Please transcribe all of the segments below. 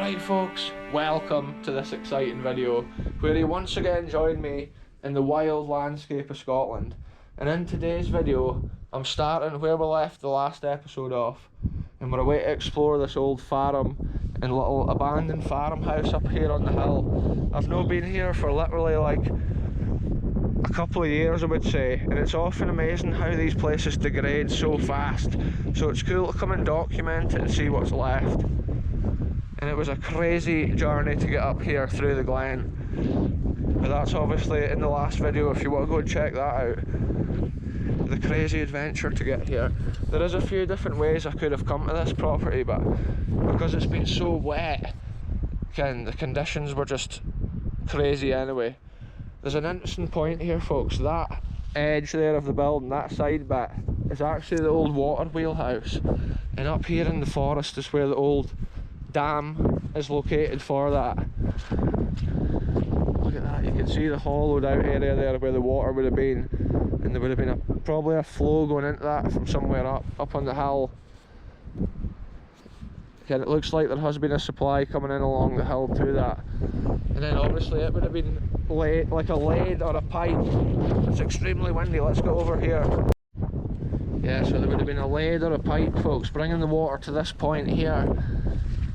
Right folks, welcome to this exciting video where you once again join me in the wild landscape of Scotland. And in today's video, I'm starting where we left the last episode off, and we're away to explore this old farm and little abandoned farmhouse up here on the hill. I've not been here for literally like a couple of years, I would say, and it's often amazing how these places degrade so fast. So it's cool to come and document it and see what's left. And it was a crazy journey to get up here through the glen, but that's obviously in the last video if you want to go and check that out. The crazy adventure to get here. There is a few different ways I could have come to this property, but because it's been so wet, the conditions were just crazy anyway. There's an interesting point here folks. That edge there of the building, that side bit, is actually the old water wheelhouse, and up here in the forest is where the old dam is located for that. Look at that, you can see the hollowed out area there where the water would have been, and there would have been probably a flow going into that from somewhere up on the hill. Again, it looks like there has been a supply coming in along the hill to that, and then obviously it would have been like a lead or a pipe. It's extremely windy, let's go over here. Yeah, so there would have been a lead or a pipe folks bringing the water to this point here,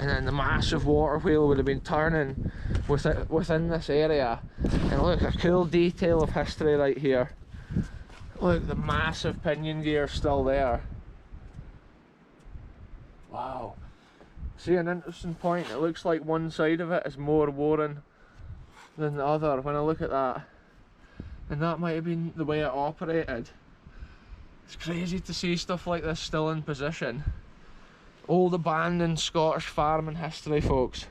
and then the massive water wheel would have been turning within this area. And look, a cool detail of history right here. Look, the massive pinion gear still there. Wow. See, an interesting point, it looks like one side of it is more worn than the other when I look at that. And that might have been the way it operated. It's crazy to see stuff like this still in position. Old abandoned Scottish farming history folks.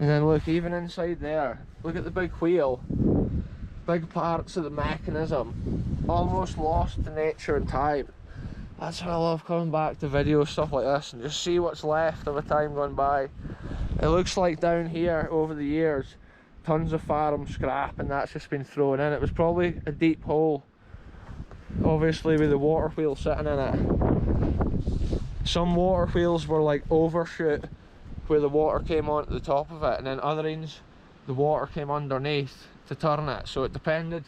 And then look, even inside there, look at the big wheel, big parts of the mechanism almost lost to nature and time. That's why I love coming back to video stuff like this and just see what's left of a time gone by. It looks like down here over the years tons of farm scrap and that's just been thrown in. It was probably a deep hole, obviously with the water wheel sitting in it. Some water wheels were like overshoot where the water came onto the top of it, and then other ones the water came underneath to turn it, so it depended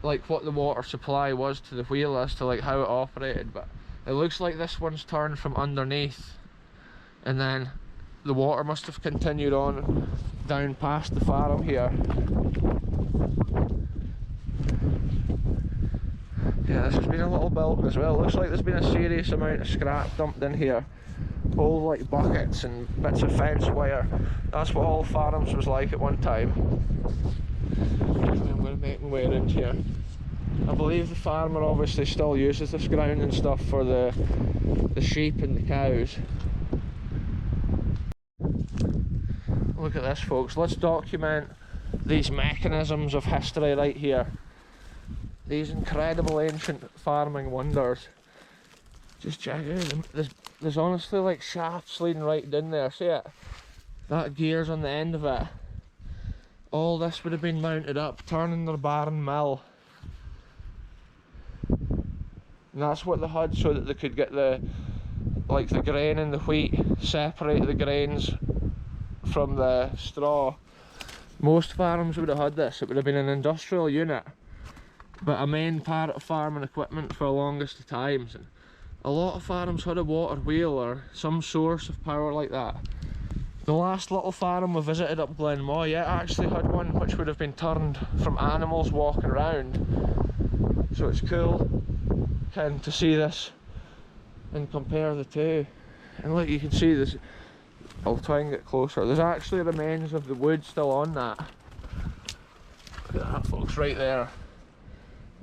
like what the water supply was to the wheel as to like how it operated. But it looks like this one's turned from underneath, and then the water must have continued on down past the farm here. Yeah, this has been a little building as well. It looks like there's been a serious amount of scrap dumped in here. Old like buckets and bits of fence wire. That's what all farms was like at one time. I'm going to make my way around here. I believe the farmer obviously still uses this ground and stuff for the sheep and the cows. Look at this folks, let's document these mechanisms of history right here. These incredible ancient farming wonders. Just check it out, there's honestly like shafts leading right down there, see it? That gear's on the end of it. All this would have been mounted up, turning their barn mill. And that's what they had so that they could get the grain and the wheat, separate the grains from the straw. Most farms would have had this, it would have been an industrial unit, but a main part of farming equipment for the longest of times. And a lot of farms had a water wheel or some source of power like that. The last little farm we visited up Glenisla, yeah, actually had one which would have been turned from animals walking around. So it's cool to see this and compare the two. And look, you can see this. I'll try and get closer. There's actually remains of the wood still on that. Look at that folks, right there.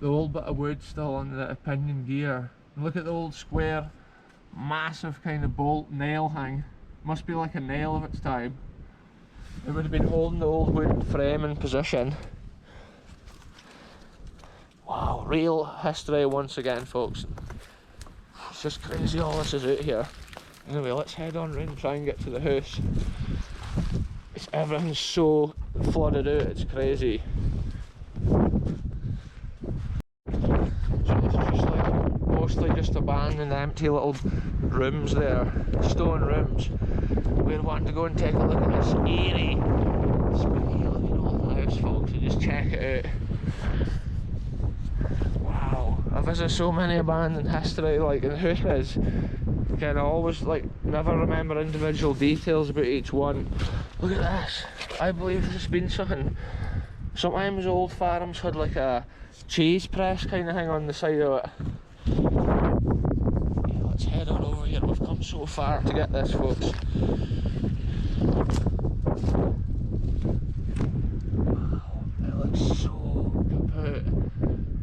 The old bit of wood still on the pinion gear. And look at the old square, massive kind of bolt nail hang. Must be like a nail of its time. It would have been holding the old wood frame in position. Wow, real history once again folks. It's just crazy all this is out here. Anyway, let's head on round and try and get to the house. Everything's so flooded out, it's crazy. So this is just like mostly just abandoned empty little rooms there, stone rooms. we're wanting to go and take a look at this eerie, spooky looking old house, folks, and just check it out. Wow, I visit so many abandoned history, like in houses. Again, I always like never remember individual details about each one. Look at this. I believe this has been something. Sometimes old farms had like a cheese press kind of thing on the side of it. Yeah, let's head on over here. We've come so far to get this, folks. Wow, it looks so kaput.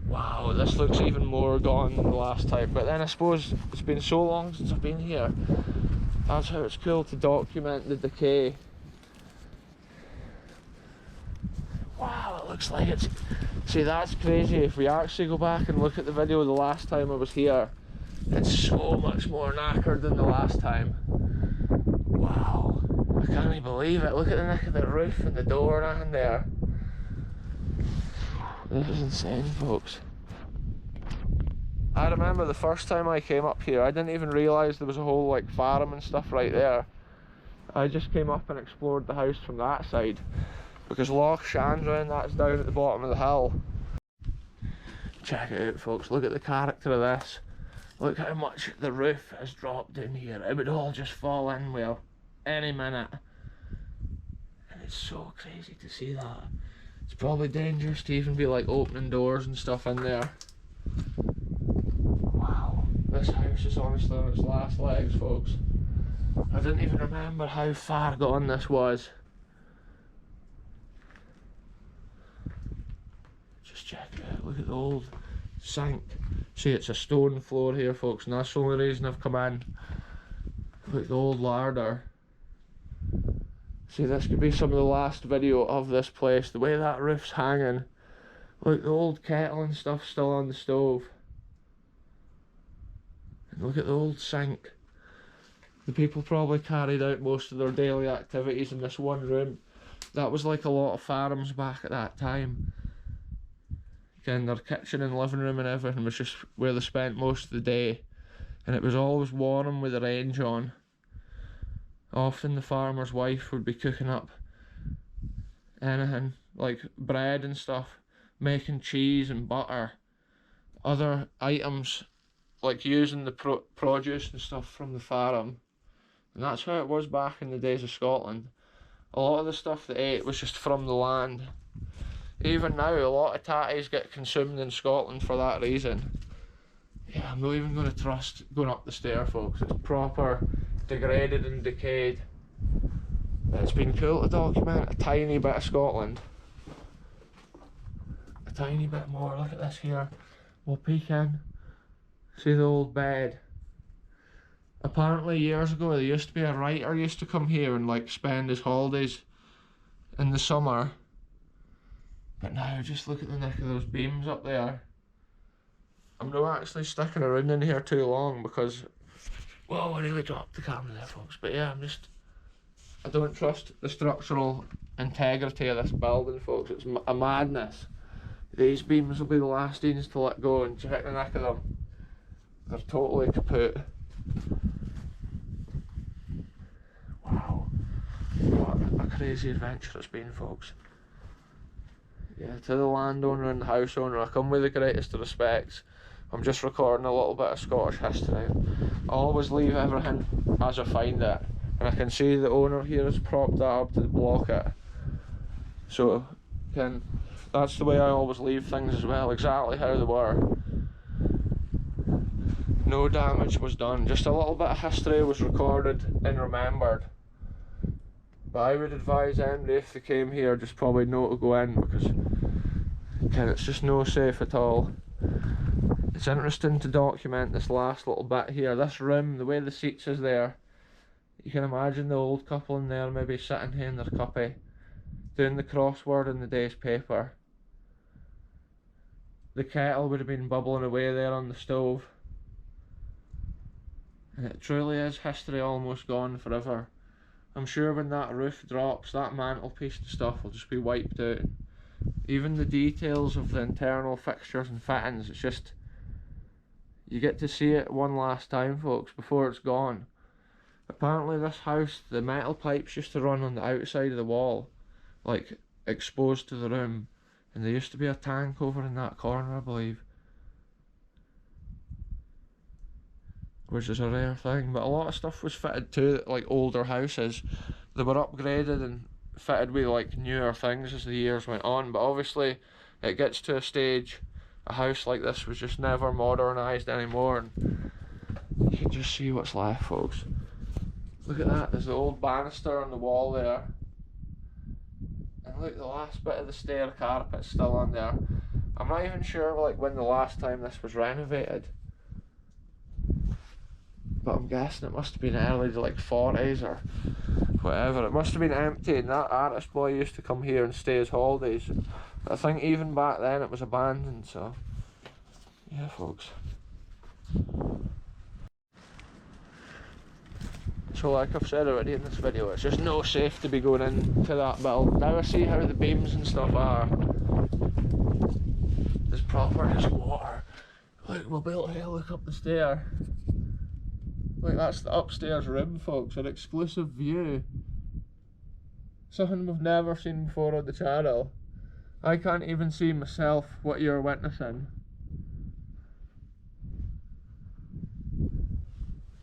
Wow, this looks even more gone than the last time. But then I suppose it's been so long since I've been here. That's how it's cool to document the decay. Wow, it looks like it's... See, that's crazy. If we actually go back and look at the video the last time I was here, it's so much more knackered than the last time. Wow, I can't even believe it. Look at the neck of the roof and the door and there. This is insane, folks. I remember the first time I came up here, I didn't even realise there was a whole like farm and stuff right there. I just came up and explored the house from that side, because Loch Chandra, that's down at the bottom of the hill. Check it out, folks. Look at the character of this. Look how much the roof has dropped in here. It would all just fall in, well, any minute. And it's so crazy to see that. It's probably dangerous to even be like opening doors and stuff in there. Wow, this house is honestly on its last legs, folks. I didn't even remember how far gone this was. Just check it out. Look at the old sink. See, it's a stone floor here, folks, and that's the only reason I've come in. Look at the old larder. See, this could be some of the last video of this place. The way that roof's hanging. Look, the old kettle and stuff still on the stove. And look at the old sink. The people probably carried out most of their daily activities in this one room. That was like a lot of farms back at that time. Again, their kitchen and living room and everything was just where they spent most of the day. And it was always warm with the range on. Often the farmer's wife would be cooking up anything, like bread and stuff, making cheese and butter, other items, like using the produce and stuff from the farm. And that's how it was back in the days of Scotland. A lot of the stuff they ate was just from the land. Even now, a lot of tatties get consumed in Scotland for that reason. Yeah, I'm not even going to trust going up the stair, folks. It's proper degraded and decayed. But it's been cool to document a tiny bit of Scotland. A tiny bit more. Look at this here. We'll peek in. See the old bed. Apparently years ago there used to be a writer used to come here and like spend his holidays in the summer. But now just look at the neck of those beams up there. I'm not actually sticking around in here too long because, whoa, I really dropped the camera there, folks. But yeah, I don't trust the structural integrity of this building, folks. It's a madness. These beams will be the last ones to let go, and check the neck of them. They're totally kaput. Wow. What a crazy adventure it's been, folks. Yeah, to the landowner and the house owner, I come with the greatest of respects. I'm just recording a little bit of Scottish history. I always leave everything as I find it. And I can see the owner here has propped that up to block it. So, that's the way I always leave things as well, exactly how they were. No damage was done, just a little bit of history was recorded and remembered. But I would advise anybody if they came here just probably not to go in, because it's just no safe at all. It's interesting to document this last little bit here. This room, the way the seats is there, you can imagine the old couple in there maybe sitting here in their cuppy, doing the crossword in the day's paper. The kettle would have been bubbling away there on the stove. And it truly is history almost gone forever. I'm sure when that roof drops, that mantelpiece and stuff will just be wiped out. Even the details of the internal fixtures and fittings, it's just, you get to see it one last time, folks, before it's gone. Apparently this house, the metal pipes used to run on the outside of the wall, like exposed to the room, and there used to be a tank over in that corner, I believe. Which is a rare thing, but a lot of stuff was fitted to like older houses. They were upgraded and fitted with like newer things as the years went on, but obviously it gets to a stage, a house like this was just never modernised anymore, and you can just see what's left, folks. Look at that, there's the old banister on the wall there, and look, the last bit of the stair carpet's still on there. I'm not even sure like when the last time this was renovated, but I'm guessing it must have been early to like 40s or whatever. It must have been empty, and that artist boy used to come here and stay his holidays. But I think even back then it was abandoned, so yeah, folks. So like I've said already in this video, it's just no safe to be going into that build. Now I see how the beams and stuff are. There's proper just water. Look, we'll be able to look up the stair. Like that's the upstairs room, folks, an exclusive view. Something we've never seen before on the channel. I can't even see myself what you're witnessing.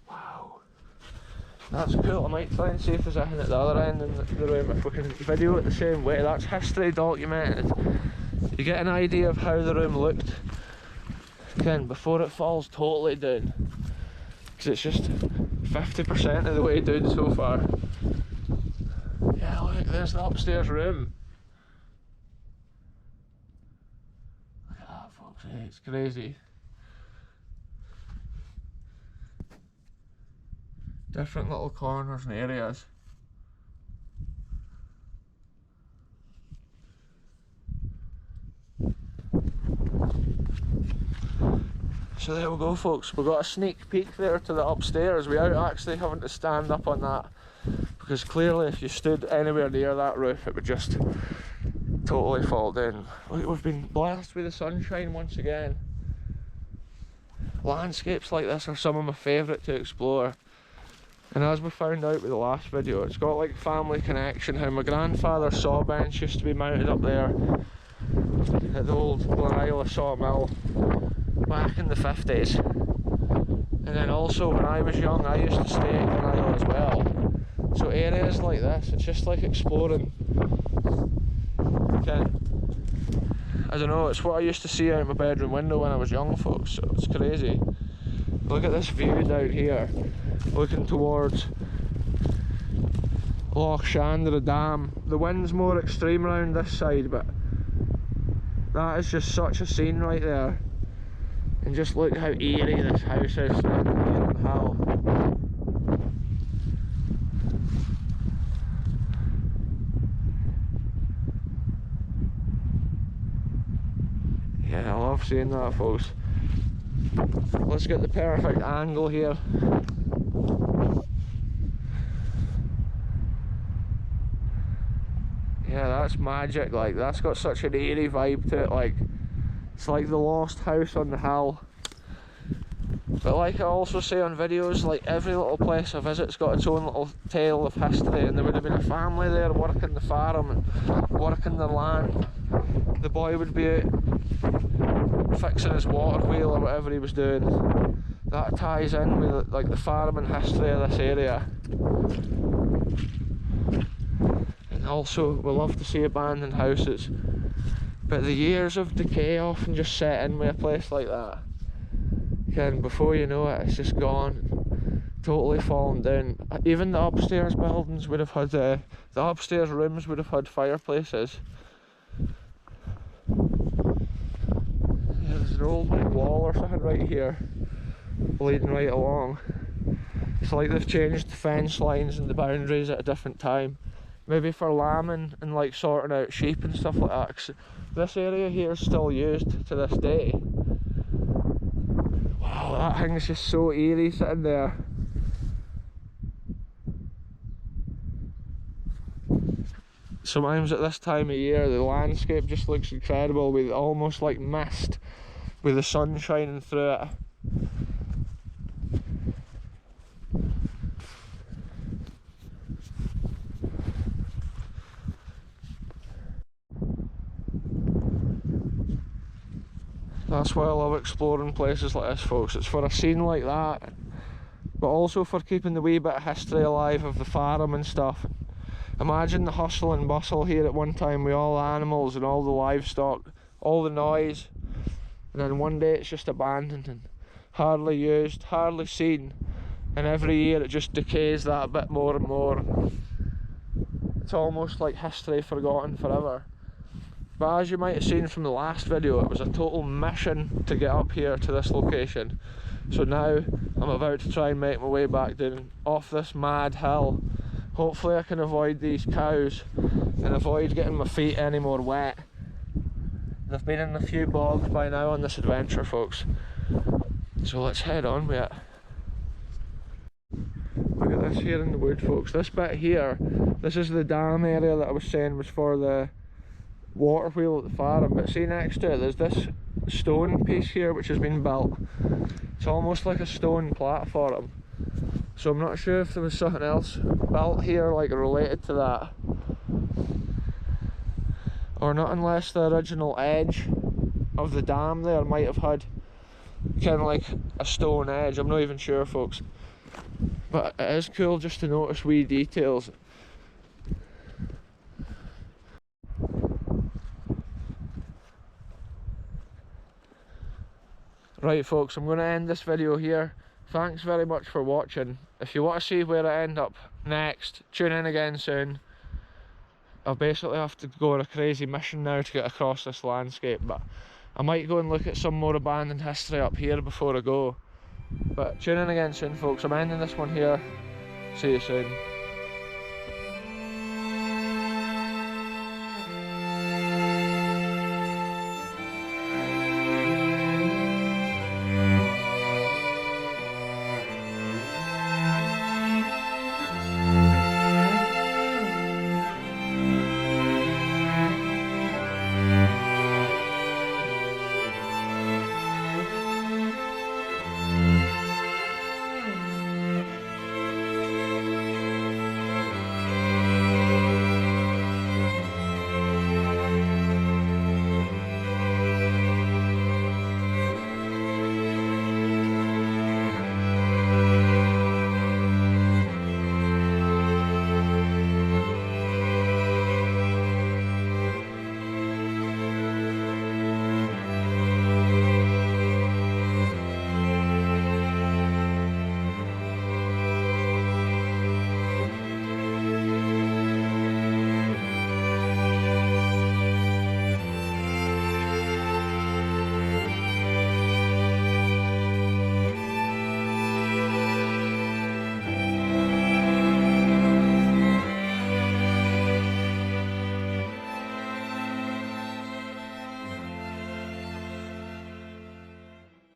Wow. That's cool. I might try and see if there's anything at the other end in the room, if we can video it the same way. That's history documented. You get an idea of how the room looked again before it falls totally down. Because it's just 50% of the way down so far. Yeah, look, there's the upstairs room. Look at that, folks, it's crazy. Different little corners and areas. So there we go, folks, we got a sneak peek there to the upstairs without actually having to stand up on that, because clearly if you stood anywhere near that roof it would just totally fall down. Look, we've been blessed with the sunshine once again. Landscapes like this are some of my favourite to explore, and as we found out with the last video, it's got like family connection. How my grandfather's saw bench used to be mounted up there at the old Glenisla sawmill back in the 50s, and then also when I was young I used to stay at Glenisla as well. So areas like this, it's just like exploring. Okay. I don't know, it's what I used to see out my bedroom window when I was young, folks, so it's crazy. Look at this view down here, looking towards Loch Shandra Dam. The wind's more extreme around this side, but that is just such a scene right there. And just look how eerie this house is standing here on the hill. Yeah, I love seeing that, folks. Let's get the perfect angle here. Yeah, that's magic, like, that's got such an eerie vibe to it, like, it's like the lost house on the hill. But like I also say on videos, like every little place I visit's got its own little tale of history, and there would have been a family there working the farm and working the land. The boy would be out fixing his water wheel or whatever he was doing. That ties in with like the farming history of this area. And also we love to see abandoned houses, but the years of decay often just set in with a place like that. And before you know it, it's just gone, totally fallen down. Even the upstairs buildings would have had, the upstairs rooms would have had fireplaces. Yeah, there's an old like wall or something right here, leading right along. It's like they've changed the fence lines and the boundaries at a different time. Maybe for lambing and like sorting out sheep and stuff like that. 'Cause this area here is still used to this day. Wow, that thing is just so eerie sitting there. Sometimes at this time of year the landscape just looks incredible, with almost like mist, with the sun shining through it. That's why I love exploring places like this, folks. It's for a scene like that, but also for keeping the wee bit of history alive of the farm and stuff. Imagine the hustle and bustle here at one time with all the animals and all the livestock, all the noise, and then one day it's just abandoned and hardly used, hardly seen, and every year it just decays that bit more and more. It's almost like history forgotten forever. But as you might have seen from the last video, it was a total mission to get up here to this location. So now I'm about to try and make my way back down off this mad hill. Hopefully I can avoid these cows and avoid getting my feet any more wet. They've been in a few bogs by now on this adventure, folks. So let's head on with it. Look at this here in the wood, folks. This bit here, this is the dam area that I was saying was for the water wheel at the farm. But see next to it, there's this stone piece here which has been built. It's almost like a stone platform. So I'm not sure if there was something else built here like related to that. Or not, unless the original edge of the dam there might have had kind of like a stone edge. I'm not even sure, folks. But it is cool just to notice wee details. Right, folks, I'm going to end this video here. Thanks very much for watching. If you want to see where I end up next, tune in again soon. I'll basically have to go on a crazy mission now to get across this landscape, but I might go and look at some more abandoned history up here before I go. But tune in again soon, folks. I'm ending this one here. See you soon.